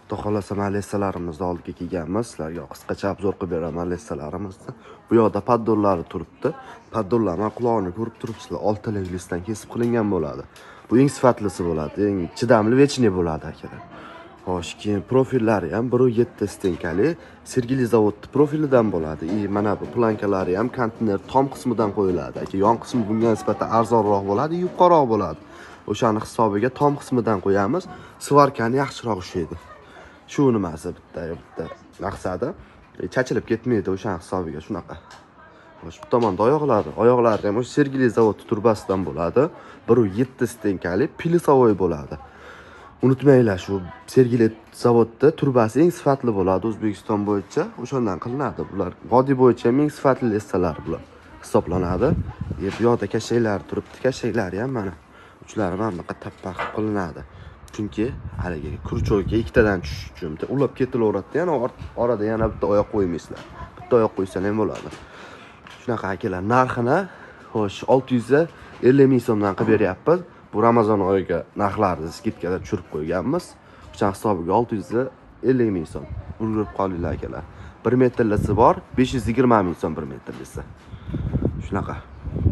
Xudo xolasa malessalarimizni oldiga kelganmiz. Sizlarga qisqacha obzor qilib beraman malessalarimizni. Bu yoqda paddonlari turibdi. Paddonlarning quloqini ko'rib turibsizlar. 6 listdan kesib qilingan bo'ladi. Bu eng sifatlisi bo'ladi, eng chidamli vechniy bo'ladi akalar. Xo'sh, keyin profillari ham 1.7 stenkali Sergeli zavodi profilidan bo'ladi. Mana bu plankalari ham konteyner tom qismidan qo'yiladi. Aka, yon qismi bunga nisbatan arzonroq bo'ladi, yuqoriroq bo'ladi. O'shani hisobiga tom qismidan qo'yamiz. Svarkani yaxshiroq ushlaydi. Shu nimasi bitta maqsadi. Chachilib ketmaydi o'sha hisobiga shunaqa. Xo'sh, bu tomonda oyoqlari ham o'sha Sergeli zavodi turbasidan bo'ladi. 1.7 stenkali pilisavoy bo'ladi. Unutmanglar, shu Sergeli zavodda turbasi eng sifatli bo'ladi O'zbekiston bo'yicha. O'shandan qilinadi. Bular vodiy bo'yicha eng sifatli listalar bular hisoblanadi. Bu yoqda kashaklar turibdi. Kashaklari ham mana uchlari mana bunaqa tappa qilinadi. Chunki haligi kurchokka ikkitadan tushish uchun ulab ketilaveradi. Yana orada yana bitta oyoq qo'ymaysizlar. Bitta oyoq qo'ysan ham bo'ladi. Shunaqa akalar, narxini xo'sh 650 ming so'mdan qilib beryapmiz. Bu Ramazon oyiga narxlarni skidkada tushirib qo'yganmiz. O'sha hisobiga 650 ming so'm. Ulgurib qolinglar akalar. 1 metrlisi bor, 520 ming so'm 1 metrlisi. Shunaqa.